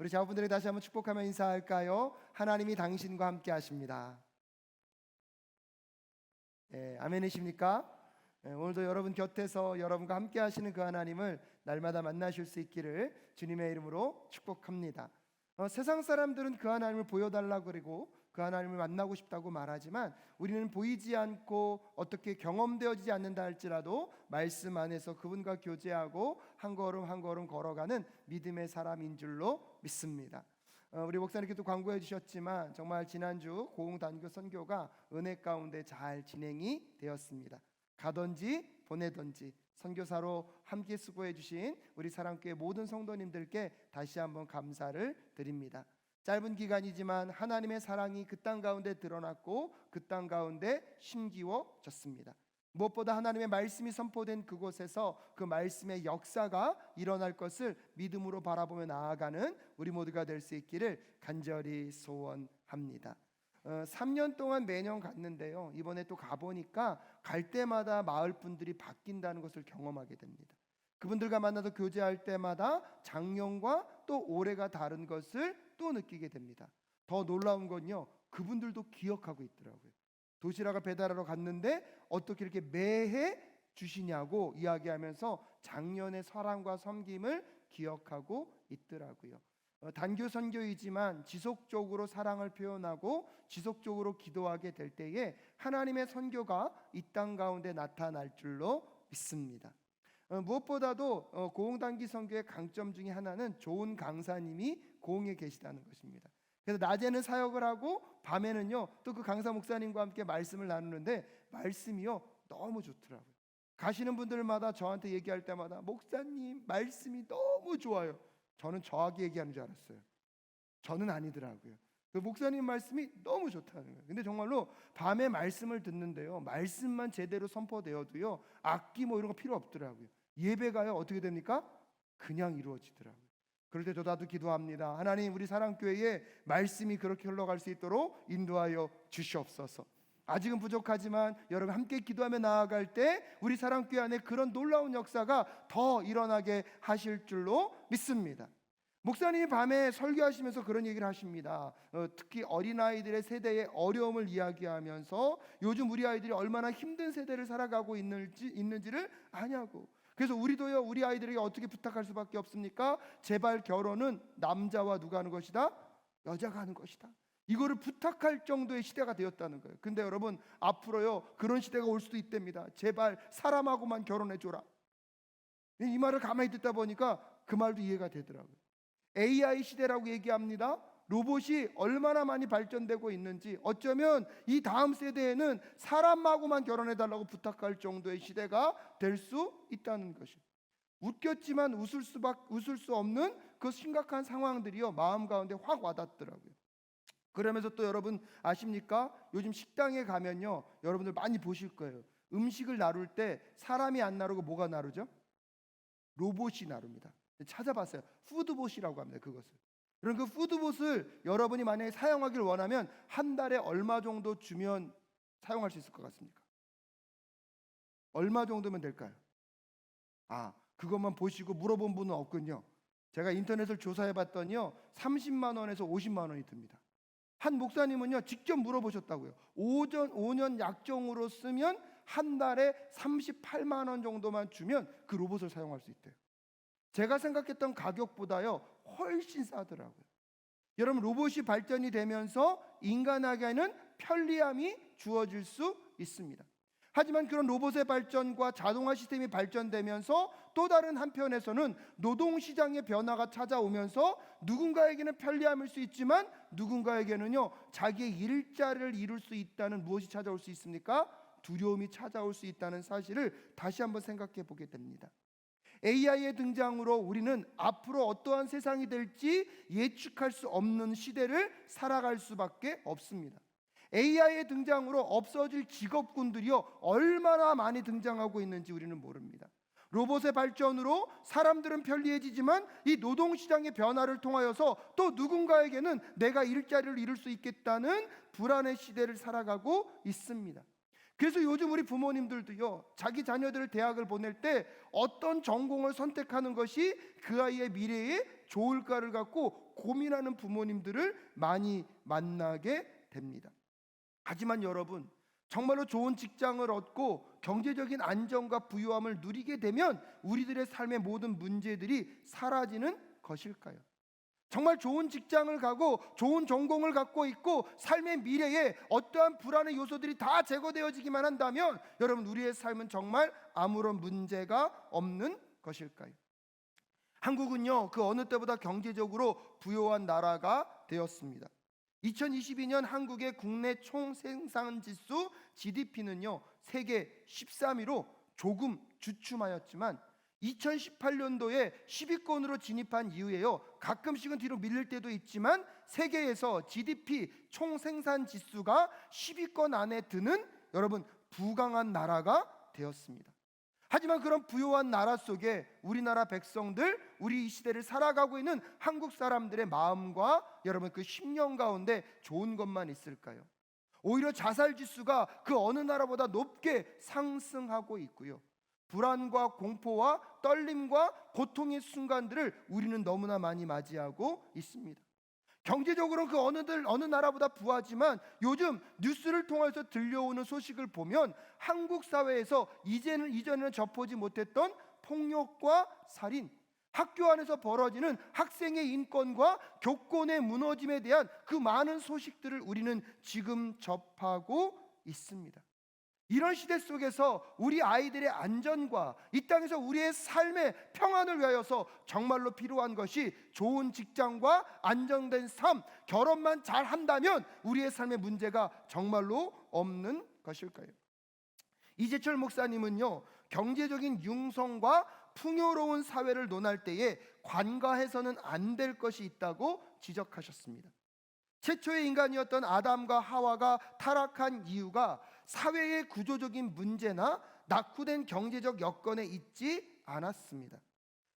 우리 자녀분들에게 다시 한번 축복하며 인사할까요? 하나님이 당신과 함께 하십니다. 아멘이십니까? 오늘도 여러분 곁에서 여러분과 함께 하시는 그 하나님을 날마다 만나실 수 있기를 주님의 이름으로 축복합니다. 세상 사람들은 그 하나님을 보여달라고 그러고 그 하나님을 만나고 싶다고 말하지만 우리는 보이지 않고 어떻게 경험되어지지 않는다 할지라도 말씀 안에서 그분과 교제하고 한 걸음 한 걸음 걸어가는 믿음의 사람인 줄로 믿습니다. 우리 목사님께도 광고해 주셨지만 정말 지난주 고흥단교 선교가 은혜 가운데 잘 진행이 되었습니다. 가든지 보내든지 선교사로 함께 수고해 주신 우리 사랑교회 모든 성도님들께 다시 한번 감사를 드립니다. 짧은 기간이지만 하나님의 사랑이 그 땅 가운데 드러났고 그 땅 가운데 심기워졌습니다. 무엇보다 하나님의 말씀이 선포된 그곳에서 그 말씀의 역사가 일어날 것을 믿음으로 바라보며 나아가는 우리 모두가 될 수 있기를 간절히 소원합니다. 3년 동안 매년 갔는데요, 이번에 또 가보니까 갈 때마다 마을 분들이 바뀐다는 것을 경험하게 됩니다. 그분들과 만나서 교제할 때마다 작년과 또 올해가 다른 것을 또 느끼게 됩니다. 더 놀라운 건요, 그분들도 기억하고 있더라고요. 도시락을 배달하러 갔는데 어떻게 이렇게 매해 주시냐고 이야기하면서 작년의 사랑과 섬김을 기억하고 있더라고요. 단교 선교이지만 지속적으로 사랑을 표현하고 지속적으로 기도하게 될 때에 하나님의 선교가 이 땅 가운데 나타날 줄로 믿습니다. 무엇보다도 고흥단기 선교의 강점 중에 하나는 좋은 강사님이 고흥에 계시다는 것입니다. 그래서 낮에는 사역을 하고 밤에는요 또 그 강사 목사님과 함께 말씀을 나누는데 말씀이요 너무 좋더라고요. 가시는 분들마다 저한테 얘기할 때마다 목사님 말씀이 너무 좋아요. 저는 저에게 얘기하는 줄 알았어요. 저는 아니더라고요. 그 목사님 말씀이 너무 좋다는 거예요. 근데 정말로 밤에 말씀을 듣는데요, 말씀만 제대로 선포되어도요 악기 뭐 이런 거 필요 없더라고요. 예배가요 어떻게 됩니까? 그냥 이루어지더라고요. 그럴 때 저도 기도합니다. 하나님, 우리 사랑교회에 말씀이 그렇게 흘러갈 수 있도록 인도하여 주시옵소서. 아직은 부족하지만 여러분 함께 기도하며 나아갈 때 우리 사랑교회 안에 그런 놀라운 역사가 더 일어나게 하실 줄로 믿습니다. 목사님이 밤에 설교하시면서 그런 얘기를 하십니다. 특히 어린아이들의 세대의 어려움을 이야기하면서 요즘 우리 아이들이 얼마나 힘든 세대를 살아가고 있는지를 아냐고. 그래서 우리도요 우리 아이들에게 어떻게 부탁할 수밖에 없습니까? 제발 결혼은 남자와 누가 하는 것이다? 여자가 하는 것이다. 이거를 부탁할 정도의 시대가 되었다는 거예요. 근데 여러분 앞으로요 그런 시대가 올 수도 있답니다. 제발 사람하고만 결혼해줘라. 이 말을 가만히 듣다 보니까 그 말도 이해가 되더라고요. AI 시대라고 얘기합니다. 로봇이 얼마나 많이 발전되고 있는지, 어쩌면 이 다음 세대에는 사람하고만 결혼해달라고 부탁할 정도의 시대가 될 수 있다는 것이에요. 웃겼지만 웃을 수 없는 그 심각한 상황들이요 마음 가운데 확 와닿더라고요. 그러면서 또 여러분 아십니까? 요즘 식당에 가면요 여러분들 많이 보실 거예요. 음식을 나룰 때 사람이 안 나르고 뭐가 나르죠? 로봇이 나릅니다. 찾아봤어요. 푸드봇이라고 합니다. 그것을. 그럼 그 푸드봇을 여러분이 만약에 사용하기를 원하면 한 달에 얼마 정도 주면 사용할 수 있을 것 같습니까? 얼마 정도면 될까요? 그것만 보시고 물어본 분은 없군요. 제가 인터넷을 조사해 봤더니요 30만 원에서 50만 원이 듭니다. 한 목사님은요 직접 물어보셨다고요. 5년 약정으로 쓰면 한 달에 38만 원 정도만 주면 그 로봇을 사용할 수 있대요. 제가 생각했던 가격보다요 훨씬 싸더라고요. 여러분 로봇이 발전이 되면서 인간에게는 편리함이 주어질 수 있습니다. 하지만 그런 로봇의 발전과 자동화 시스템이 발전되면서 또 다른 한편에서는 노동시장의 변화가 찾아오면서 누군가에게는 편리함일 수 있지만 누군가에게는요 자기의 일자리를 이룰 수 있다는 무엇이 찾아올 수 있습니까? 두려움이 찾아올 수 있다는 사실을 다시 한번 생각해 보게 됩니다. AI의 등장으로 우리는 앞으로 어떠한 세상이 될지 예측할 수 없는 시대를 살아갈 수밖에 없습니다. AI의 등장으로 없어질 직업군들이요 얼마나 많이 등장하고 있는지 우리는 모릅니다. 로봇의 발전으로 사람들은 편리해지지만 이 노동시장의 변화를 통하여서 또 누군가에게는 내가 일자리를 잃을 수 있겠다는 불안의 시대를 살아가고 있습니다. 그래서 요즘 우리 부모님들도요, 자기 자녀들을 대학을 보낼 때 어떤 전공을 선택하는 것이 그 아이의 미래에 좋을까를 갖고 고민하는 부모님들을 많이 만나게 됩니다. 하지만 여러분, 정말로 좋은 직장을 얻고 경제적인 안정과 부유함을 누리게 되면 우리들의 삶의 모든 문제들이 사라지는 것일까요? 정말 좋은 직장을 가고 좋은 전공을 갖고 있고 삶의 미래에 어떠한 불안의 요소들이 다 제거되어지기만 한다면 여러분, 우리의 삶은 정말 아무런 문제가 없는 것일까요? 한국은요, 그 어느 때보다 경제적으로 부유한 나라가 되었습니다. 2022년 한국의 국내 총생산지수 GDP는요, 세계 13위로 조금 주춤하였지만 2018년도에 10위권으로 진입한 이후에요, 가끔씩은 뒤로 밀릴 때도 있지만 세계에서 GDP 총생산지수가 10위권 안에 드는 여러분 부강한 나라가 되었습니다. 하지만 그런 부유한 나라 속에 우리나라 백성들, 우리 이 시대를 살아가고 있는 한국 사람들의 마음과 여러분 그 심령 가운데 좋은 것만 있을까요? 오히려 자살지수가 그 어느 나라보다 높게 상승하고 있고요, 불안과 공포와 떨림과 고통의 순간들을 우리는 너무나 많이 맞이하고 있습니다. 경제적으로는 그 어느 나라보다 부하지만 요즘 뉴스를 통해서 들려오는 소식을 보면 한국 사회에서 이전에는 접하지 못했던 폭력과 살인, 학교 안에서 벌어지는 학생의 인권과 교권의 무너짐에 대한 그 많은 소식들을 우리는 지금 접하고 있습니다. 이런 시대 속에서 우리 아이들의 안전과 이 땅에서 우리의 삶의 평안을 위하여서 정말로 필요한 것이 좋은 직장과 안정된 삶, 결혼만 잘 한다면 우리의 삶의 문제가 정말로 없는 것일까요? 이재철 목사님은요, 경제적인 융성과 풍요로운 사회를 논할 때에 관가해서는 안 될 것이 있다고 지적하셨습니다. 최초의 인간이었던 아담과 하와가 타락한 이유가 사회의 구조적인 문제나 낙후된 경제적 여건에 있지 않았습니다.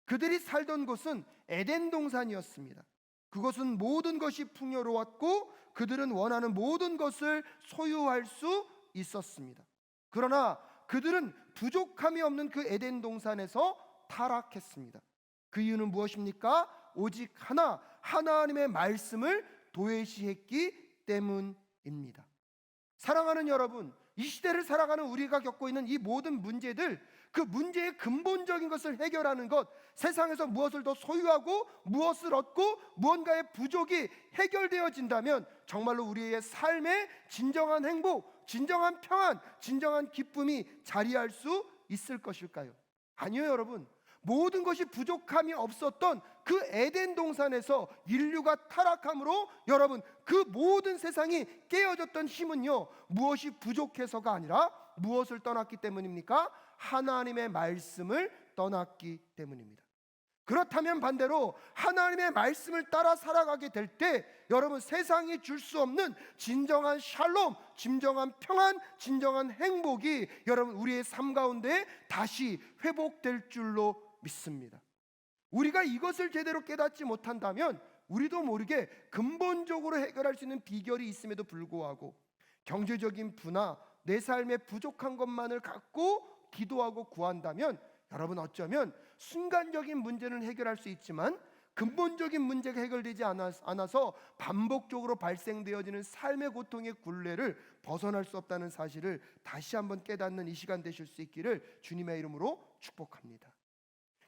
그들이 살던 곳은 에덴 동산이었습니다. 그곳은 모든 것이 풍요로웠고 그들은 원하는 모든 것을 소유할 수 있었습니다. 그러나 그들은 부족함이 없는 그 에덴 동산에서 타락했습니다. 그 이유는 무엇입니까? 오직 하나님의 말씀을 도외시했기 때문입니다. 사랑하는 여러분, 이 시대를 살아가는 우리가 겪고 있는 이 모든 문제들, 그 문제의 근본적인 것을 해결하는 것, 세상에서 무엇을 더 소유하고 무엇을 얻고 무언가의 부족이 해결되어진다면 정말로 우리의 삶에 진정한 행복, 진정한 평안, 진정한 기쁨이 자리할 수 있을 것일까요? 아니요, 여러분. 모든 것이 부족함이 없었던 그 에덴 동산에서 인류가 타락함으로 여러분 그 모든 세상이 깨어졌던 힘은요, 무엇이 부족해서가 아니라 무엇을 떠났기 때문입니까? 하나님의 말씀을 떠났기 때문입니다. 그렇다면 반대로 하나님의 말씀을 따라 살아가게 될 때 여러분 세상이 줄 수 없는 진정한 샬롬, 진정한 평안, 진정한 행복이 여러분 우리의 삶 가운데 다시 회복될 줄로 믿습니다. 우리가 이것을 제대로 깨닫지 못한다면 우리도 모르게 근본적으로 해결할 수 있는 비결이 있음에도 불구하고 경제적인 부나 내 삶의 부족한 것만을 갖고 기도하고 구한다면 여러분 어쩌면 순간적인 문제는 해결할 수 있지만 근본적인 문제가 해결되지 않아서 반복적으로 발생되어지는 삶의 고통의 굴레를 벗어날 수 없다는 사실을 다시 한번 깨닫는 이 시간 되실 수 있기를 주님의 이름으로 축복합니다.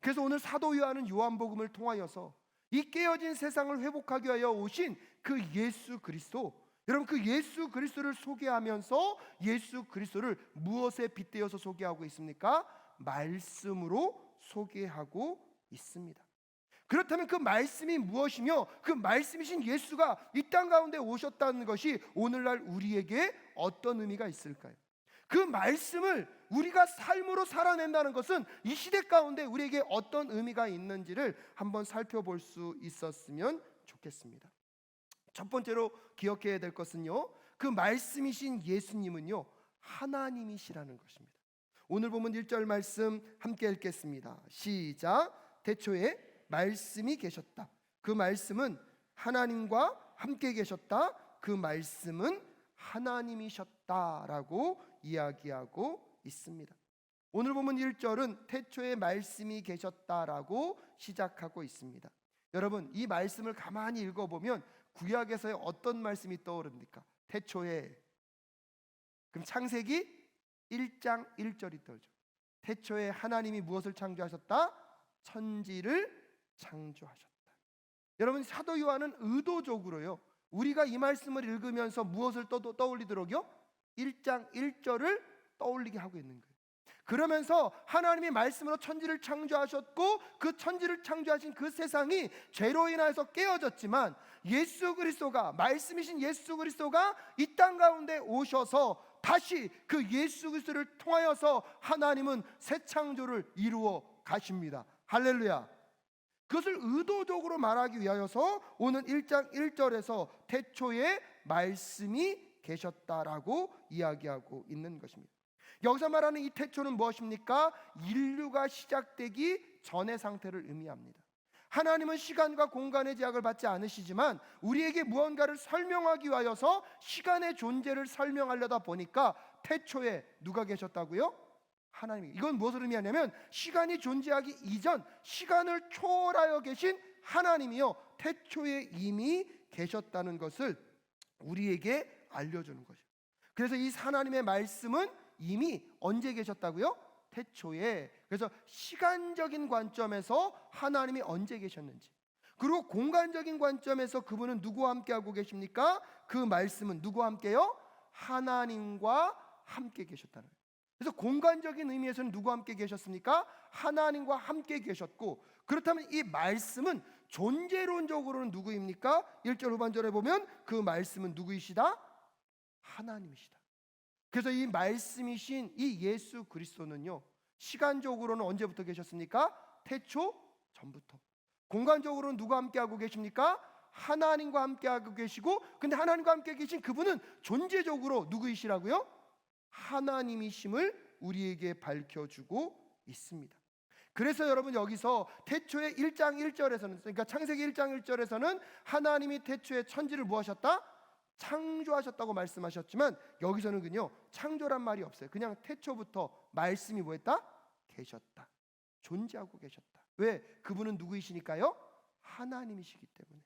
그래서 오늘 사도 요한은 요한복음을 통하여서 이 깨어진 세상을 회복하기 위하여 오신 그 예수 그리스도, 여러분 그 예수 그리스도를 소개하면서 예수 그리스도를 무엇에 빗대어서 소개하고 있습니까? 말씀으로 소개하고 있습니다. 그렇다면 그 말씀이 무엇이며 그 말씀이신 예수가 이 땅 가운데 오셨다는 것이 오늘날 우리에게 어떤 의미가 있을까요? 그 말씀을 우리가 삶으로 살아낸다는 것은 이 시대 가운데 우리에게 어떤 의미가 있는지를 한번 살펴볼 수 있었으면 좋겠습니다. 첫 번째로 기억해야 될 것은요, 그 말씀이신 예수님은요 하나님이시라는 것입니다. 오늘 보면 1절 말씀 함께 읽겠습니다. 시작. 태초에 말씀이 계셨다. 그 말씀은 하나님과 함께 계셨다. 그 말씀은 하나님이셨다라고 이야기하고 있습니다. 오늘 보면 1절은 태초에 말씀이 계셨다라고 시작하고 있습니다. 여러분, 이 말씀을 가만히 읽어보면 구약에서의 어떤 말씀이 떠오릅니까? 태초에, 그럼 창세기 1장 1절이 떠오르죠. 태초에 하나님이 무엇을 창조하셨다? 천지를 창조하셨다. 여러분, 사도 요한은 의도적으로요, 우리가 이 말씀을 읽으면서 무엇을 떠올리도록요? 1장 1절을 떠올리게 하고 있는 거예요. 그러면서 하나님이 말씀으로 천지를 창조하셨고, 그 천지를 창조하신 그 세상이 죄로 인하여서 깨어졌지만 예수 그리스도가, 말씀이신 예수 그리스도가 이 땅 가운데 오셔서 다시 그 예수 그리스도를 통하여서 하나님은 새 창조를 이루어 가십니다. 할렐루야. 그것을 의도적으로 말하기 위하여서 오늘 1장 1절에서 태초에 말씀이 계셨다라고 이야기하고 있는 것입니다. 여기서 말하는 이 태초는 무엇입니까? 인류가 시작되기 전의 상태를 의미합니다. 하나님은 시간과 공간의 제약을 받지 않으시지만 우리에게 무언가를 설명하기 위하여서 시간의 존재를 설명하려다 보니까 태초에 누가 계셨다고요? 하나님이. 이건 무엇을 의미하냐면 시간이 존재하기 이전, 시간을 초월하여 계신 하나님이요, 태초에 이미 계셨다는 것을 우리에게 알려주는 것이죠. 그래서 이 하나님의 말씀은 이미 언제 계셨다고요? 태초에. 그래서 시간적인 관점에서 하나님이 언제 계셨는지, 그리고 공간적인 관점에서 그분은 누구와 함께 하고 계십니까? 그 말씀은 누구와 함께요? 하나님과 함께 계셨다는 거예요. 그래서 공간적인 의미에서는 누구와 함께 계셨습니까? 하나님과 함께 계셨고, 그렇다면 이 말씀은 존재론적으로는 누구입니까? 1절 후반절에 보면 그 말씀은 누구이시다? 하나님이시다. 그래서 이 말씀이신 이 예수 그리스도는요, 시간적으로는 언제부터 계셨습니까? 태초 전부터. 공간적으로는 누가 함께하고 계십니까? 하나님과 함께하고 계시고, 근데 하나님과 함께 계신 그분은 존재적으로 누구이시라고요? 하나님이심을 우리에게 밝혀주고 있습니다. 그래서 여러분, 여기서 태초에 1장 1절에서는, 그러니까 창세기 1장 1절에서는 하나님이 태초에 천지를 무엇하셨다? 창조하셨다고 말씀하셨지만 여기서는 그냥 창조란 말이 없어요. 그냥 태초부터 말씀이 뭐했다? 계셨다. 존재하고 계셨다. 왜? 그분은 누구이시니까요? 하나님이시기 때문에.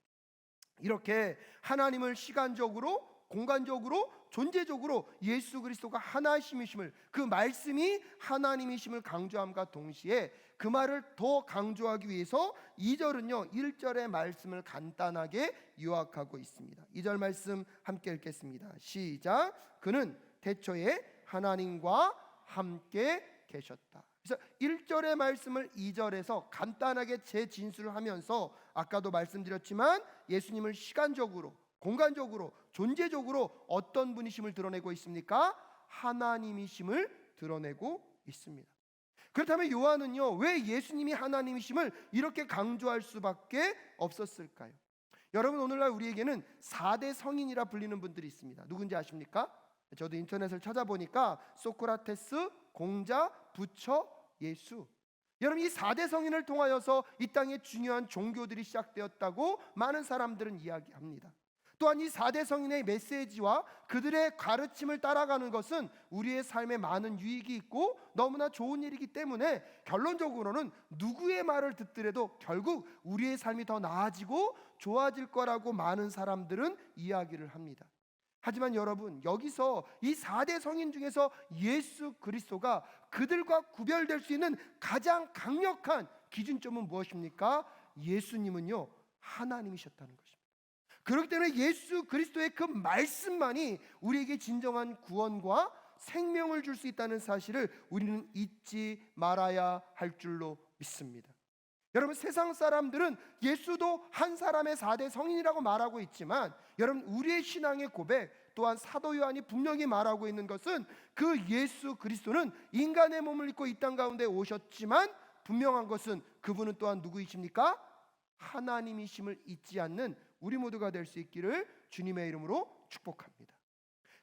이렇게 하나님을 시간적으로, 공간적으로, 존재적으로 예수 그리스도가 하나님이심을, 그 말씀이 하나님이심을 강조함과 동시에 그 말을 더 강조하기 위해서 2절은요 1절의 말씀을 간단하게 요약하고 있습니다. 2절 말씀 함께 읽겠습니다. 시작. 그는 태초에 하나님과 함께 계셨다. 그래서 1절의 말씀을 2절에서 간단하게 재진술을 하면서 아까도 말씀드렸지만 예수님을 시간적으로, 공간적으로, 존재적으로 어떤 분이심을 드러내고 있습니까? 하나님이심을 드러내고 있습니다. 그렇다면 요한은요, 왜 예수님이 하나님이심을 이렇게 강조할 수밖에 없었을까요? 여러분, 오늘날 우리에게는 4대 성인이라 불리는 분들이 있습니다. 누군지 아십니까? 저도 인터넷을 찾아보니까 소크라테스, 공자, 부처, 예수. 여러분, 이 4대 성인을 통하여서 이 땅에 중요한 종교들이 시작되었다고 많은 사람들은 이야기합니다. 또한 이 4대 성인의 메시지와 그들의 가르침을 따라가는 것은 우리의 삶에 많은 유익이 있고 너무나 좋은 일이기 때문에 결론적으로는 누구의 말을 듣더라도 결국 우리의 삶이 더 나아지고 좋아질 거라고 많은 사람들은 이야기를 합니다. 하지만 여러분, 여기서 이 4대 성인 중에서 예수 그리스도가 그들과 구별될 수 있는 가장 강력한 기준점은 무엇입니까? 예수님은요, 하나님이셨다는 것입니다. 그렇기 때문에 예수 그리스도의 그 말씀만이 우리에게 진정한 구원과 생명을 줄 수 있다는 사실을 우리는 잊지 말아야 할 줄로 믿습니다. 여러분, 세상 사람들은 예수도 한 사람의 4대 성인이라고 말하고 있지만 여러분, 우리의 신앙의 고백 또한 사도 요한이 분명히 말하고 있는 것은 그 예수 그리스도는 인간의 몸을 입고 이 땅 가운데 오셨지만 분명한 것은 그분은 또한 누구이십니까? 하나님이심을 잊지 않는 우리 모두가 될 수 있기를 주님의 이름으로 축복합니다.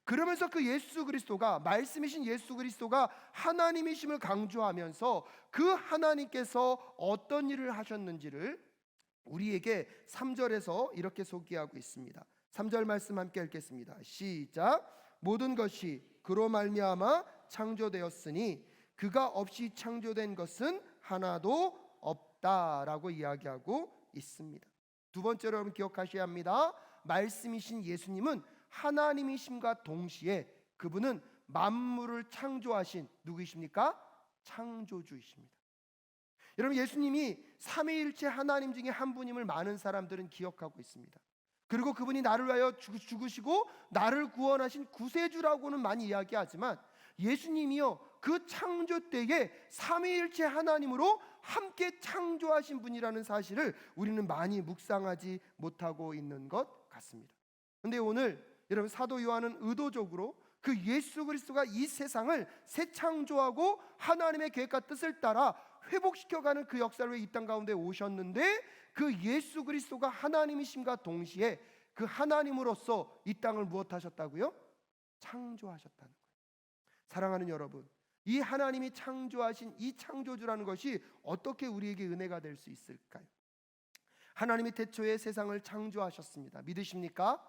그러면서 그 예수 그리스도가, 말씀이신 예수 그리스도가 하나님이심을 강조하면서 그 하나님께서 어떤 일을 하셨는지를 우리에게 3절에서 이렇게 소개하고 있습니다. 3절 말씀 함께 읽겠습니다. 시작. 모든 것이 그로 말미암아 창조되었으니 그가 없이 창조된 것은 하나도 없다라고 이야기하고 있습니다. 두 번째로 여러분 기억하셔야 합니다. 말씀이신 예수님은 하나님이심과 동시에 그분은 만물을 창조하신 누구이십니까? 창조주이십니다. 여러분, 예수님이 삼위일체 하나님 중에 한 분임을 많은 사람들은 기억하고 있습니다. 그리고 그분이 나를 위하여 죽으시고 나를 구원하신 구세주라고는 많이 이야기하지만 예수님이요, 그 창조 때에 삼위일체 하나님으로 함께 창조하신 분이라는 사실을 우리는 많이 묵상하지 못하고 있는 것 같습니다. 그런데 오늘 여러분, 사도 요한은 의도적으로 그 예수 그리스도가 이 세상을 새 창조하고 하나님의 계획과 뜻을 따라 회복시켜가는 그 역사를 위해 이 땅 가운데 오셨는데, 그 예수 그리스도가 하나님이심과 동시에 그 하나님으로서 이 땅을 무엇하셨다고요? 창조하셨다는 거예요. 사랑하는 여러분, 이 하나님이 창조하신 이 창조주라는 것이 어떻게 우리에게 은혜가 될 수 있을까요? 하나님이 태초에 세상을 창조하셨습니다. 믿으십니까?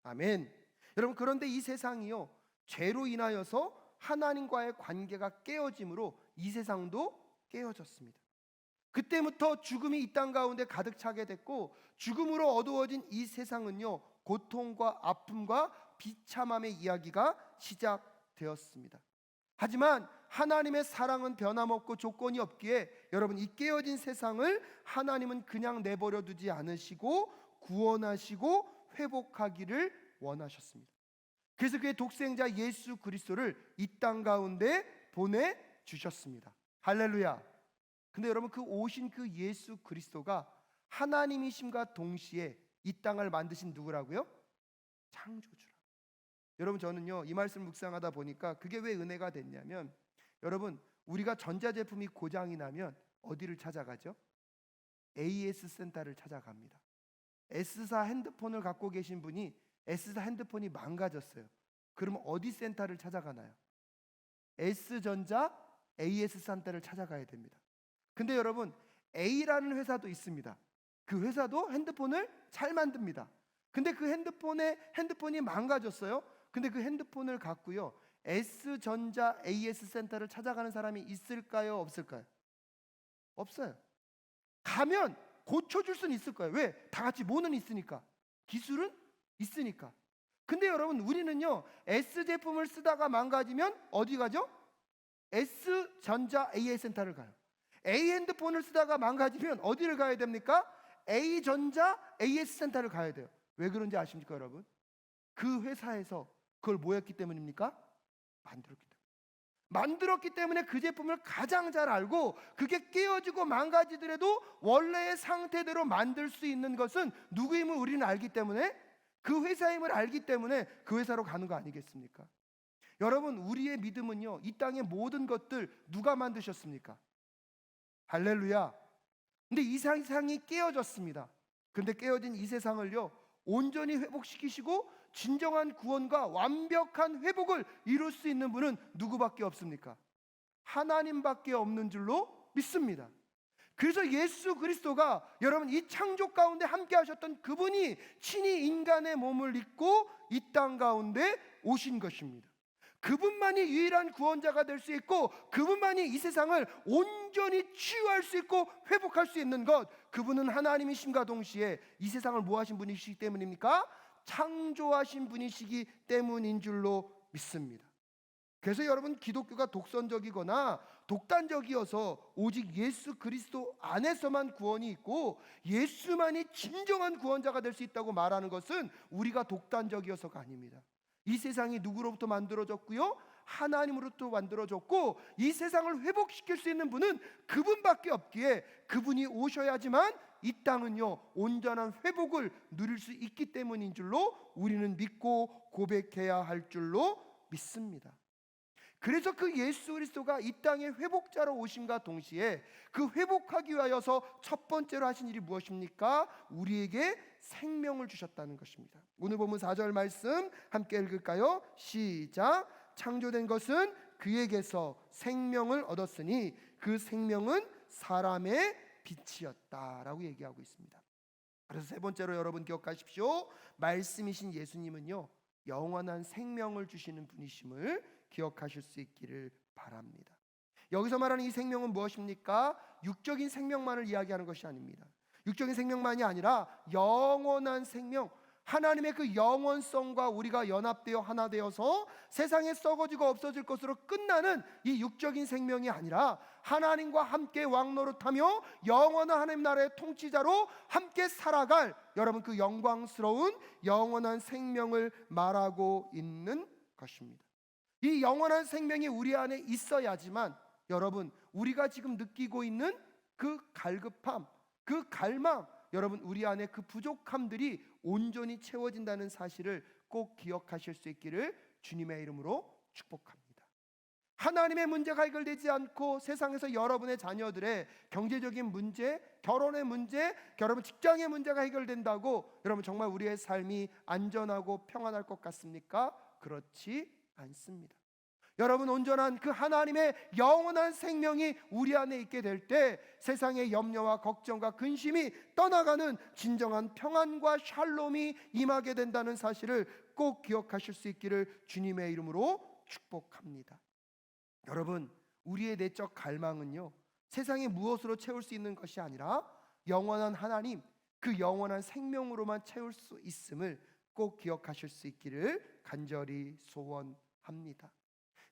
아멘. 여러분, 그런데 이 세상이요, 죄로 인하여서 하나님과의 관계가 깨어짐으로 이 세상도 깨어졌습니다. 그때부터 죽음이 이 땅 가운데 가득 차게 됐고, 죽음으로 어두워진 이 세상은요, 고통과 아픔과 비참함의 이야기가 시작되었습니다. 하지만 하나님의 사랑은 변함없고 조건이 없기에 여러분, 이 깨어진 세상을 하나님은 그냥 내버려 두지 않으시고 구원하시고 회복하기를 원하셨습니다. 그래서 그의 독생자 예수 그리스도를 이 땅 가운데 보내주셨습니다. 할렐루야. 근데 여러분, 그 오신 그 예수 그리스도가 하나님이심과 동시에 이 땅을 만드신 누구라고요? 창조주라. 여러분, 저는요, 이 말씀을 묵상하다 보니까 그게 왜 은혜가 됐냐면, 여러분, 우리가 전자제품이 고장이 나면 어디를 찾아가죠? AS 센터를 찾아갑니다. S사 핸드폰을 갖고 계신 분이 S사 핸드폰이 망가졌어요. 그러면 어디 센터를 찾아가나요? S전자 AS 센터를 찾아가야 됩니다. 근데 여러분, A라는 회사도 있습니다. 그 회사도 핸드폰을 잘 만듭니다. 근데 그 핸드폰이 망가졌어요. 근데 그 핸드폰을 갖고요, S전자 AS 센터를 찾아가는 사람이 있을까요? 없을까요? 없어요. 가면 고쳐줄 수는 있을 거예요. 왜? 다 같이 모는 있으니까. 기술은 있으니까. 근데 여러분, 우리는요, S 제품을 쓰다가 망가지면 어디 가죠? S전자 AS 센터를 가요. A 핸드폰을 쓰다가 망가지면 어디를 가야 됩니까? A전자 AS 센터를 가야 돼요. 왜 그런지 아십니까, 여러분? 그 회사에서 그걸 뭐 했기 때문입니까? 만들었기 때문에 그 제품을 가장 잘 알고, 그게 깨어지고 망가지더라도 원래의 상태대로 만들 수 있는 것은 누구임을 우리는 알기 때문에, 그 회사임을 알기 때문에 그 회사로 가는 거 아니겠습니까? 여러분, 우리의 믿음은요, 이 땅의 모든 것들 누가 만드셨습니까? 할렐루야. 근데 이 세상이 깨어졌습니다. 근데 깨어진 이 세상을요, 온전히 회복시키시고 진정한 구원과 완벽한 회복을 이룰 수 있는 분은 누구밖에 없습니까? 하나님밖에 없는 줄로 믿습니다. 그래서 예수 그리스도가 여러분, 이 창조 가운데 함께 하셨던 그분이 친히 인간의 몸을 입고 이 땅 가운데 오신 것입니다. 그분만이 유일한 구원자가 될 수 있고, 그분만이 이 세상을 온전히 치유할 수 있고 회복할 수 있는 것, 그분은 하나님이심과 동시에 이 세상을 뭐 하신 분이시기 때문입니까? 창조하신 분이시기 때문인 줄로 믿습니다. 그래서 여러분, 기독교가 독선적이거나 독단적이어서 오직 예수 그리스도 안에서만 구원이 있고 예수만이 진정한 구원자가 될 수 있다고 말하는 것은 우리가 독단적이어서가 아닙니다. 이 세상이 누구로부터 만들어졌고요? 하나님으로부터 만들어졌고, 이 세상을 회복시킬 수 있는 분은 그분밖에 없기에 그분이 오셔야지만 이 땅은요, 온전한 회복을 누릴 수 있기 때문인 줄로 우리는 믿고 고백해야 할 줄로 믿습니다. 그래서 그 예수 그리스도가 이 땅에 회복자로 오심과 동시에 그 회복하기 위하여서 첫 번째로 하신 일이 무엇입니까? 우리에게 생명을 주셨다는 것입니다. 오늘 본문 4절 말씀 함께 읽을까요? 시작. 창조된 것은 그에게서 생명을 얻었으니 그 생명은 사람의 빛이었다라고 얘기하고 있습니다. 그래서 세 번째로 여러분 기억하십시오. 말씀이신 예수님은요, 영원한 생명을 주시는 분이심을 기억하실 수 있기를 바랍니다. 여기서 말하는 이 생명은 무엇입니까? 육적인 생명만을 이야기하는 것이 아닙니다. 육적인 생명만이 아니라 영원한 생명, 하나님의 그 영원성과 우리가 연합되어 하나 되어서 세상에 썩어지고 없어질 것으로 끝나는 이 육적인 생명이 아니라 하나님과 함께 왕노릇하며 영원한 하나님 나라의 통치자로 함께 살아갈 여러분 그 영광스러운 영원한 생명을 말하고 있는 것입니다. 이 영원한 생명이 우리 안에 있어야지만 여러분 우리가 지금 느끼고 있는 그 갈급함, 그 갈망, 여러분 우리 안에 그 부족함들이 온전히 채워진다는 사실을 꼭 기억하실 수 있기를 주님의 이름으로 축복합니다. 하나님의 문제가 해결되지 않고 세상에서 여러분의 자녀들의 경제적인 문제, 결혼의 문제, 여러분 직장의 문제가 해결된다고 여러분 정말 우리의 삶이 안전하고 평안할 것 같습니까? 그렇지 않습니다. 여러분 온전한 그 하나님의 영원한 생명이 우리 안에 있게 될 때 세상의 염려와 걱정과 근심이 떠나가는 진정한 평안과 샬롬이 임하게 된다는 사실을 꼭 기억하실 수 있기를 주님의 이름으로 축복합니다. 여러분 우리의 내적 갈망은요 세상의 무엇으로 채울 수 있는 것이 아니라 영원한 하나님, 그 영원한 생명으로만 채울 수 있음을 꼭 기억하실 수 있기를 간절히 소원합니다.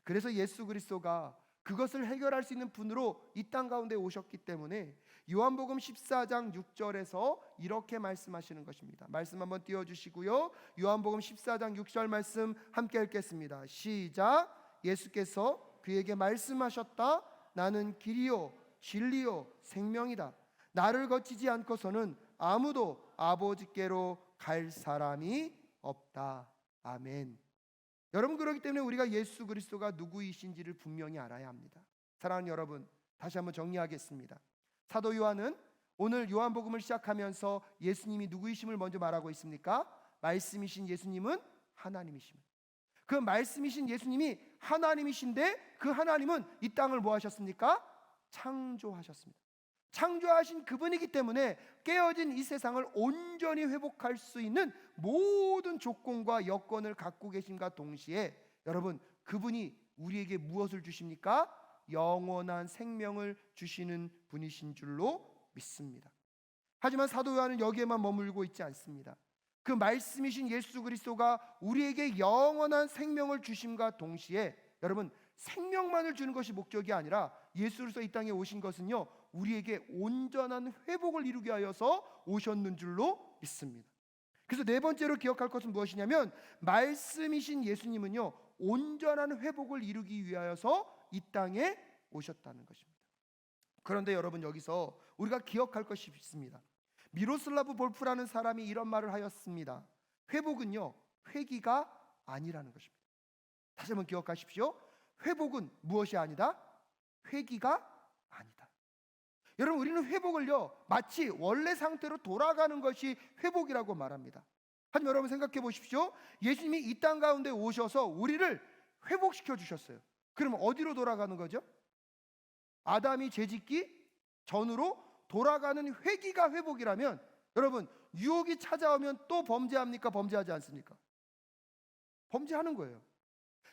그래서 예수 그리스도가 그것을 해결할 수 있는 분으로 이 땅 가운데 오셨기 때문에 요한복음 14장 6절에서 이렇게 말씀하시는 것입니다. 말씀 한번 띄워주시고요. 요한복음 14장 6절 말씀 함께 읽겠습니다. 시작. 예수께서 그에게 말씀하셨다. 나는 길이요 진리요 생명이다. 나를 거치지 않고서는 아무도 아버지께로 갈 사람이 없다. 아멘. 여러분 그렇기 때문에 우리가 예수 그리스도가 누구이신지를 분명히 알아야 합니다. 사랑하는 여러분, 다시 한번 정리하겠습니다. 사도 요한은 오늘 요한복음을 시작하면서 예수님이 누구이심을 먼저 말하고 있습니까? 말씀이신 예수님은 하나님이십니다. 그 말씀이신 예수님이 하나님이신데 그 하나님은 이 땅을 뭐 하셨습니까? 창조하셨습니다. 창조하신 그분이기 때문에 깨어진 이 세상을 온전히 회복할 수 있는 모든 조건과 여건을 갖고 계심과 동시에 여러분 그분이 우리에게 무엇을 주십니까? 영원한 생명을 주시는 분이신 줄로 믿습니다. 하지만 사도 요한은 여기에만 머물고 있지 않습니다. 그 말씀이신 예수 그리스도가 우리에게 영원한 생명을 주심과 동시에 여러분 생명만을 주는 것이 목적이 아니라 예수 그리스도 이 땅에 오신 것은요 우리에게 온전한 회복을 이루게 하여서 오셨는 줄로 믿습니다. 그래서 네 번째로 기억할 것은 무엇이냐면 말씀이신 예수님은요 온전한 회복을 이루기 위하여서 이 땅에 오셨다는 것입니다. 그런데 여러분 여기서 우리가 기억할 것이 있습니다. 미로슬라브 볼프라는 사람이 이런 말을 하였습니다. 회복은요 회기가 아니라는 것입니다. 다시 한번 기억하십시오. 회복은 무엇이 아니다? 회기가 아니다. 여러분 우리는 회복을요 마치 원래 상태로 돌아가는 것이 회복이라고 말합니다. 하지만 여러분 생각해 보십시오. 예수님이 이 땅 가운데 오셔서 우리를 회복시켜 주셨어요. 그럼 어디로 돌아가는 거죠? 아담이 죄짓기 전으로 돌아가는 회기가 회복이라면 여러분 유혹이 찾아오면 또 범죄합니까? 범죄하지 않습니까? 범죄하는 거예요.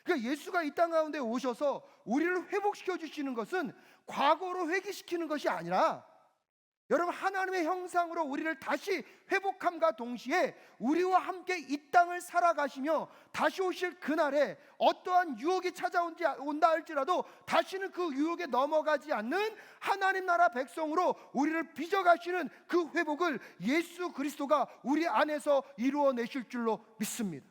그러니까 예수가 이 땅 가운데 오셔서 우리를 회복시켜 주시는 것은 과거로 회귀시키는 것이 아니라 여러분 하나님의 형상으로 우리를 다시 회복함과 동시에 우리와 함께 이 땅을 살아가시며 다시 오실 그날에 어떠한 유혹이 찾아온다 할지라도 다시는 그 유혹에 넘어가지 않는 하나님 나라 백성으로 우리를 빚어가시는 그 회복을 예수 그리스도가 우리 안에서 이루어내실 줄로 믿습니다.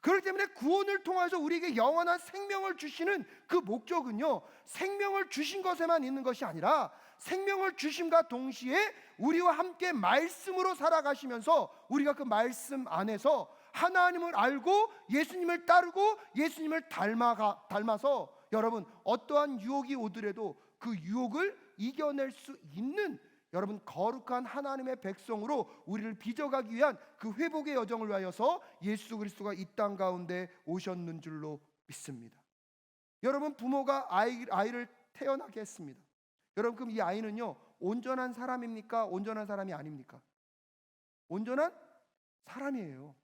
그렇기 때문에 구원을 통해서 우리에게 영원한 생명을 주시는 그 목적은요 생명을 주신 것에만 있는 것이 아니라 생명을 주심과 동시에 우리와 함께 말씀으로 살아가시면서 우리가 그 말씀 안에서 하나님을 알고 예수님을 따르고 예수님을 닮아서 여러분 어떠한 유혹이 오더라도 그 유혹을 이겨낼 수 있는 여러분 거룩한 하나님의 백성으로 우리를 빚어가기 위한 그 회복의 여정을 위하여서 예수 그리스도가 이 땅 가운데 오셨는 줄로 믿습니다. 여러분 부모가 아이를 태어나게 했습니다. 여러분 그럼 이 아이는요 온전한 사람입니까? 온전한 사람이 아닙니까? 온전한 사람이에요.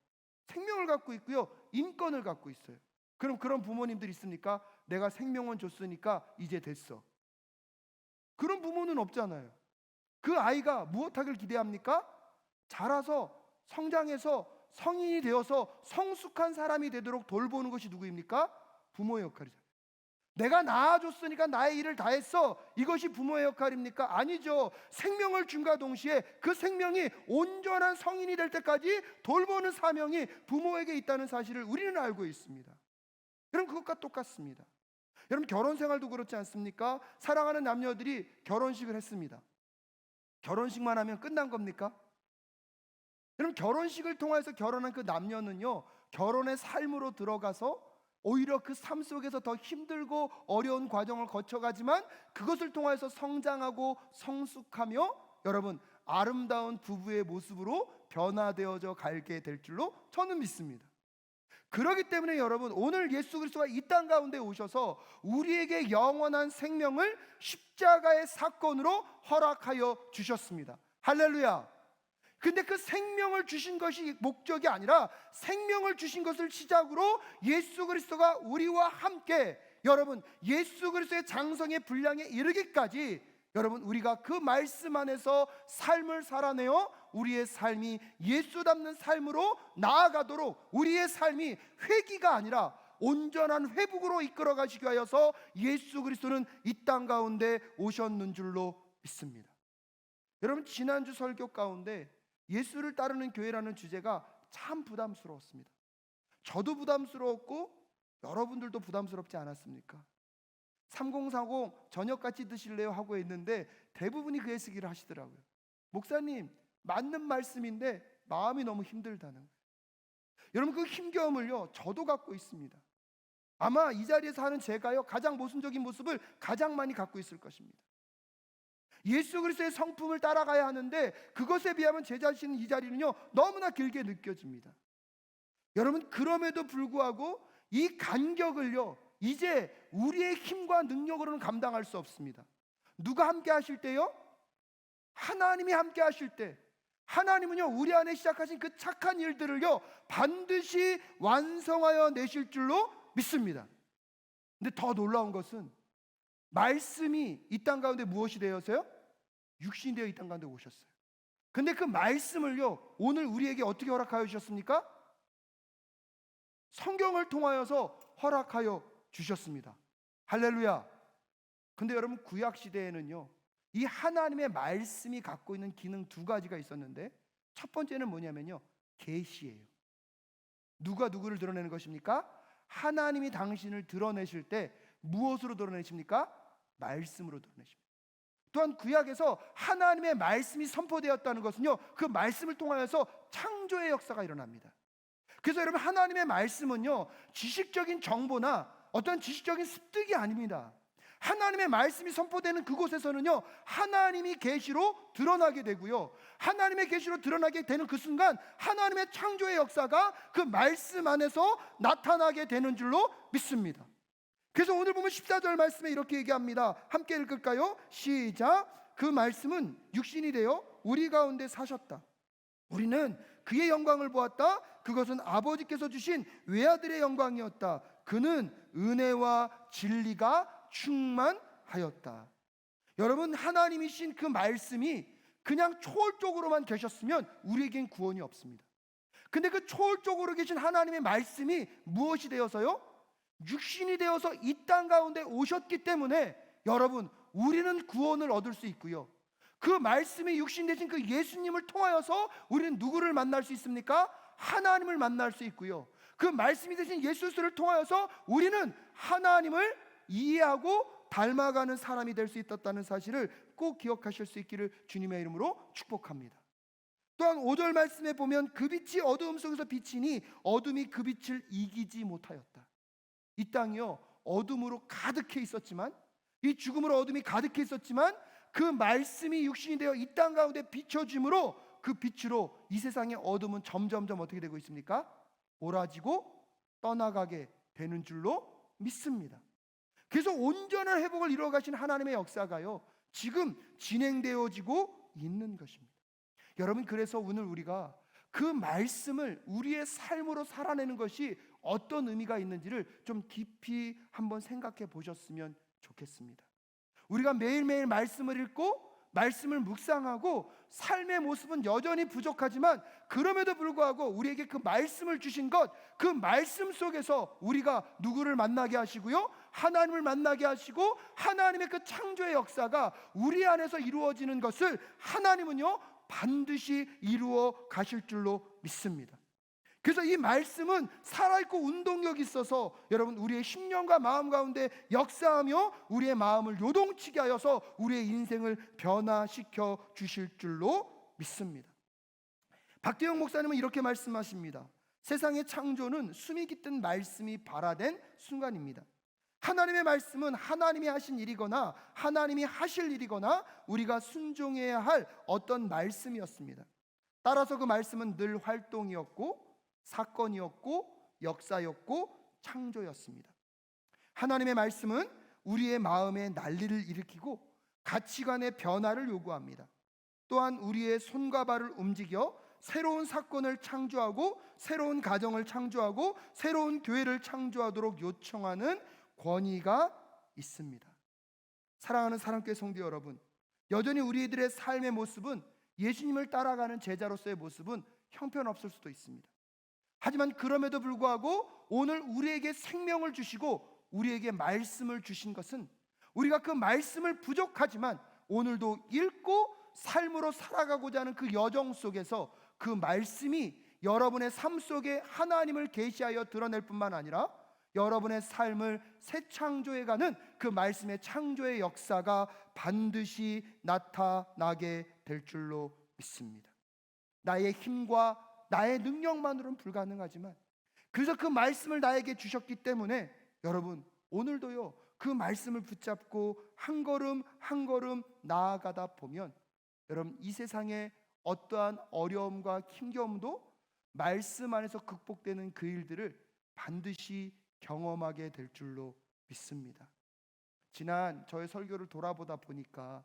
생명을 갖고 있고요, 인권을 갖고 있어요. 그럼 그런 부모님들 있습니까? 내가 생명은 줬으니까 이제 됐어. 그런 부모는 없잖아요. 그 아이가 무엇하길 기대합니까? 자라서 성장해서 성인이 되어서 성숙한 사람이 되도록 돌보는 것이 누구입니까? 부모의 역할이죠. 내가 낳아줬으니까 나의 일을 다 했어, 이것이 부모의 역할입니까? 아니죠. 생명을 줌과 동시에 그 생명이 온전한 성인이 될 때까지 돌보는 사명이 부모에게 있다는 사실을 우리는 알고 있습니다. 여러분, 그것과 똑같습니다. 여러분, 결혼 생활도 그렇지 않습니까? 사랑하는 남녀들이 결혼식을 했습니다. 결혼식만 하면 끝난 겁니까? 여러분, 결혼식을 통해서 결혼한 그 남녀는요, 결혼의 삶으로 들어가서 오히려 그 삶 속에서 더 힘들고 어려운 과정을 거쳐가지만 그것을 통해서 성장하고 성숙하며 여러분, 아름다운 부부의 모습으로 변화되어져 가게 될 줄로 저는 믿습니다. 그렇기 때문에 여러분, 오늘 예수 그리스도가 이 땅 가운데 오셔서 우리에게 영원한 생명을 십자가의 사건으로 허락하여 주셨습니다. 할렐루야. 근데 그 생명을 주신 것이 목적이 아니라 생명을 주신 것을 시작으로 예수 그리스도가 우리와 함께 여러분, 예수 그리스도의 장성의 분량에 이르기까지 여러분, 우리가 그 말씀 안에서 삶을 살아내어 우리의 삶이 예수 닮는 삶으로 나아가도록 우리의 삶이 회귀가 아니라 온전한 회복으로 이끌어 가시기 위하여서 예수 그리스도는 이 땅 가운데 오셨는 줄로 믿습니다. 여러분, 지난주 설교 가운데 예수를 따르는 교회라는 주제가 참 부담스러웠습니다. 저도 부담스러웠고 여러분들도 부담스럽지 않았습니까? 3040 저녁같이 드실래요? 하고 했는데 대부분이 그 예시기를 하시더라고요. 목사님, 맞는 말씀인데 마음이 너무 힘들다는 거예요. 여러분, 그 힘겨움을요, 저도 갖고 있습니다. 아마 이 자리에서 하는 제가요, 가장 모순적인 모습을 가장 많이 갖고 있을 것입니다. 예수 그리스도의 성품을 따라가야 하는데 그것에 비하면 제 자신은 이 자리는요, 너무나 길게 느껴집니다. 여러분, 그럼에도 불구하고 이 간격을요, 이제 우리의 힘과 능력으로는 감당할 수 없습니다. 누가 함께 하실 때요? 하나님이 함께 하실 때, 하나님은요, 우리 안에 시작하신 그 착한 일들을요, 반드시 완성하여 내실 줄로 믿습니다. 근데 더 놀라운 것은 말씀이 이 땅 가운데 무엇이 되어서요? 육신이 되어 이 땅 가운데 오셨어요. 근데 그 말씀을요, 오늘 우리에게 어떻게 허락하여 주셨습니까? 성경을 통하여서 허락하여 주셨습니다. 할렐루야. 근데 여러분, 구약 시대에는요, 이 하나님의 말씀이 갖고 있는 기능 두 가지가 있었는데 첫 번째는 뭐냐면요, 계시예요. 누가 누구를 드러내는 것입니까? 하나님이 당신을 드러내실 때 무엇으로 드러내십니까? 말씀으로 드러내십니다. 또한 구약에서 하나님의 말씀이 선포되었다는 것은요, 그 말씀을 통하여서 창조의 역사가 일어납니다. 그래서 여러분, 하나님의 말씀은요, 지식적인 정보나 어떤 지식적인 습득이 아닙니다. 하나님의 말씀이 선포되는 그곳에서는요, 하나님이 계시로 드러나게 되고요, 하나님의 계시로 드러나게 되는 그 순간 하나님의 창조의 역사가 그 말씀 안에서 나타나게 되는 줄로 믿습니다. 그래서 오늘 보면 14절 말씀에 이렇게 얘기합니다. 함께 읽을까요? 시작. 그 말씀은 육신이 되어 우리 가운데 사셨다. 우리는 그의 영광을 보았다. 그것은 아버지께서 주신 외아들의 영광이었다. 그는 은혜와 진리가 충만하였다. 여러분, 하나님이신 그 말씀이 그냥 초월적으로만 계셨으면 우리에겐 구원이 없습니다. 근데 그 초월적으로 계신 하나님의 말씀이 무엇이 되어서요? 육신이 되어서 이 땅 가운데 오셨기 때문에 여러분, 우리는 구원을 얻을 수 있고요, 그 말씀이 육신 되신 그 예수님을 통하여서 우리는 누구를 만날 수 있습니까? 하나님을 만날 수 있고요, 그 말씀이 되신 예수를 통하여서 우리는 하나님을 이해하고 닮아가는 사람이 될 수 있었다는 사실을 꼭 기억하실 수 있기를 주님의 이름으로 축복합니다. 또한 5절 말씀에 보면 그 빛이 어두움 속에서 비치니 어둠이 그 빛을 이기지 못하였다. 이 땅이요, 어둠으로 가득해 있었지만, 이 죽음으로 어둠이 가득해 있었지만 그 말씀이 육신이 되어 이 땅 가운데 비춰짐으로 그 빛으로 이 세상의 어둠은 점점점 어떻게 되고 있습니까? 오라지고 떠나가게 되는 줄로 믿습니다. 그래서 온전한 회복을 이루어 가신 하나님의 역사가요, 지금 진행되어지고 있는 것입니다. 여러분, 그래서 오늘 우리가 그 말씀을 우리의 삶으로 살아내는 것이 어떤 의미가 있는지를 좀 깊이 한번 생각해 보셨으면 좋겠습니다. 우리가 매일매일 말씀을 읽고 말씀을 묵상하고 삶의 모습은 여전히 부족하지만 그럼에도 불구하고 우리에게 그 말씀을 주신 것, 그 말씀 속에서 우리가 누구를 만나게 하시고요, 하나님을 만나게 하시고 하나님의 그 창조의 역사가 우리 안에서 이루어지는 것을 하나님은요 반드시 이루어 가실 줄로 믿습니다. 그래서 이 말씀은 살아있고 운동력이 있어서 여러분 우리의 심령과 마음 가운데 역사하며 우리의 마음을 요동치게 하여서 우리의 인생을 변화시켜 주실 줄로 믿습니다. 박대영 목사님은 이렇게 말씀하십니다. 세상의 창조는 숨이 깃든 말씀이 발화된 순간입니다. 하나님의 말씀은 하나님이 하신 일이거나 하나님이 하실 일이거나 우리가 순종해야 할 어떤 말씀이었습니다. 따라서 그 말씀은 늘 활동이었고 사건이었고 역사였고 창조였습니다. 하나님의 말씀은 우리의 마음에 난리를 일으키고 가치관의 변화를 요구합니다. 또한 우리의 손과 발을 움직여 새로운 사건을 창조하고 새로운 가정을 창조하고 새로운 교회를 창조하도록 요청하는 권위가 있습니다. 사랑하는 사랑교회 성도 여러분, 여전히 우리들의 삶의 모습은 예수님을 따라가는 제자로서의 모습은 형편없을 수도 있습니다. 하지만 그럼에도 불구하고 오늘 우리에게 생명을 주시고 우리에게 말씀을 주신 것은 우리가 그 말씀을 부족하지만 오늘도 읽고 삶으로 살아가고자 하는 그 여정 속에서 그 말씀이 여러분의 삶 속에 하나님을 계시하여 드러낼 뿐만 아니라 여러분의 삶을 새 창조해가는 그 말씀의 창조의 역사가 반드시 나타나게 될 줄로 믿습니다. 나의 힘과 나의 능력만으로는 불가능하지만 그래서 그 말씀을 나에게 주셨기 때문에 여러분 오늘도요 그 말씀을 붙잡고 한 걸음 한 걸음 나아가다 보면 여러분 이 세상의 어떠한 어려움과 힘겨움도 말씀 안에서 극복되는 그 일들을 반드시 경험하게 될 줄로 믿습니다. 지난 저의 설교를 돌아보다 보니까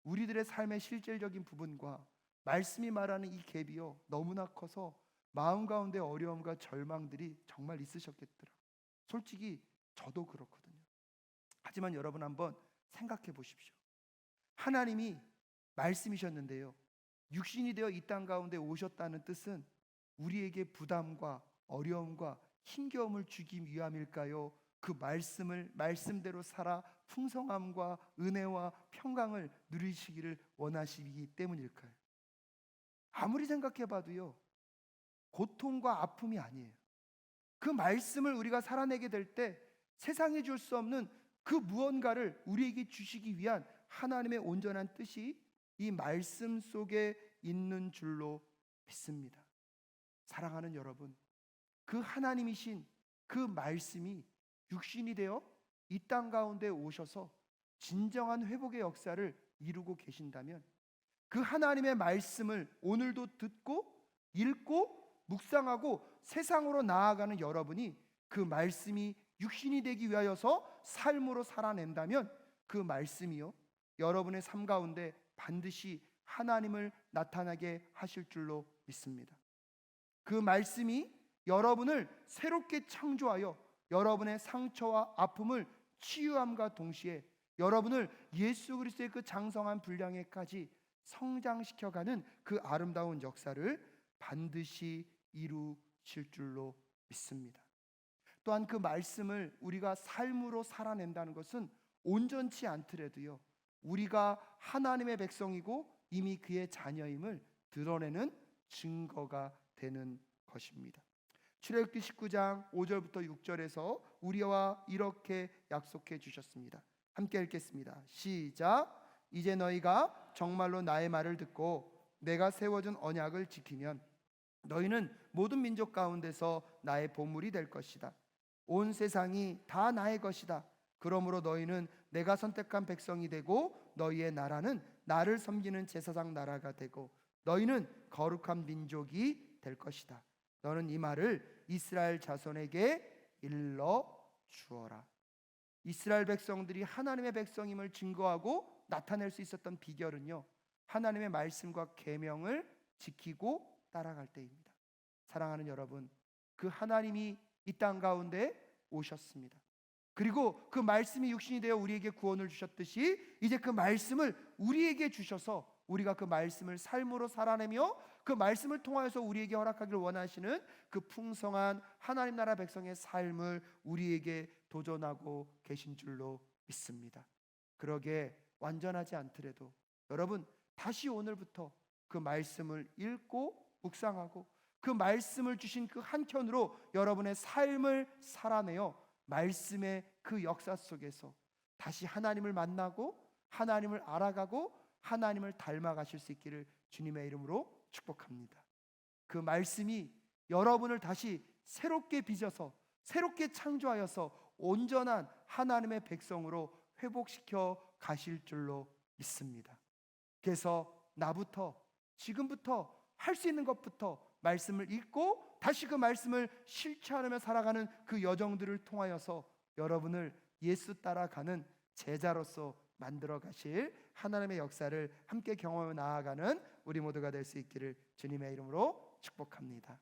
우리들의 삶의 실질적인 부분과 말씀이 말하는 이 갭이요 너무나 커서 마음 가운데 어려움과 절망들이 정말 있으셨겠더라. 솔직히 저도 그렇거든요. 하지만 여러분 한번 생각해 보십시오. 하나님이 말씀이셨는데요 육신이 되어 이 땅 가운데 오셨다는 뜻은 우리에게 부담과 어려움과 힘겨움을 주기 위함일까요? 그 말씀을 말씀대로 살아 풍성함과 은혜와 평강을 누리시기를 원하시기 때문일까요? 아무리 생각해봐도요 고통과 아픔이 아니에요. 그 말씀을 우리가 살아내게 될 때 세상에 줄 수 없는 그 무언가를 우리에게 주시기 위한 하나님의 온전한 뜻이 이 말씀 속에 있는 줄로 믿습니다. 사랑하는 여러분, 그 하나님이신 그 말씀이 육신이 되어 이 땅 가운데 오셔서 진정한 회복의 역사를 이루고 계신다면 그 하나님의 말씀을 오늘도 듣고 읽고 묵상하고 세상으로 나아가는 여러분이 그 말씀이 육신이 되기 위하여서 삶으로 살아낸다면 그 말씀이요 여러분의 삶 가운데 반드시 하나님을 나타나게 하실 줄로 믿습니다. 그 말씀이 여러분을 새롭게 창조하여 여러분의 상처와 아픔을 치유함과 동시에 여러분을 예수 그리스도의 그 장성한 분량에까지 성장시켜가는 그 아름다운 역사를 반드시 이루실 줄로 믿습니다. 또한 그 말씀을 우리가 삶으로 살아낸다는 것은 온전치 않더라도요 우리가 하나님의 백성이고 이미 그의 자녀임을 드러내는 증거가 되는 것입니다. 출애굽기 19장 5절부터 6절에서 우리와 이렇게 약속해 주셨습니다. 함께 읽겠습니다. 시작. 이제 너희가 정말로 나의 말을 듣고 내가 세워준 언약을 지키면 너희는 모든 민족 가운데서 나의 보물이 될 것이다. 온 세상이 다 나의 것이다. 그러므로 너희는 내가 선택한 백성이 되고 너희의 나라는 나를 섬기는 제사장 나라가 되고 너희는 거룩한 민족이 될 것이다. 너는 이 말을 이스라엘 자손에게 일러 주어라. 이스라엘 백성들이 하나님의 백성임을 증거하고 나타낼 수 있었던 비결은요 하나님의 말씀과 계명을 지키고 따라갈 때입니다. 사랑하는 여러분, 그 하나님이 이 땅 가운데 오셨습니다. 그리고 그 말씀이 육신이 되어 우리에게 구원을 주셨듯이 이제 그 말씀을 우리에게 주셔서 우리가 그 말씀을 삶으로 살아내며 그 말씀을 통하여서 우리에게 허락하기를 원하시는 그 풍성한 하나님 나라 백성의 삶을 우리에게 도전하고 계신 줄로 믿습니다. 그러게 완전하지 않더라도 여러분, 다시 오늘부터 그 말씀을 읽고 묵상하고 그 말씀을 주신 그 한켠으로 여러분의 삶을 살아내어 말씀의 그 역사 속에서 다시 하나님을 만나고 하나님을 알아가고 하나님을 닮아가실 수 있기를 주님의 이름으로 축복합니다. 그 말씀이 여러분을 다시 새롭게 빚어서 새롭게 창조하여서 온전한 하나님의 백성으로 회복시켜 가실 줄로 믿습니다. 그래서 나부터 지금부터 할 수 있는 것부터 말씀을 읽고 다시 그 말씀을 실천하며 살아가는 그 여정들을 통하여서 여러분을 예수 따라가는 제자로서 만들어 가실 하나님의 역사를 함께 경험해 나아가는 우리 모두가 될 수 있기를 주님의 이름으로 축복합니다.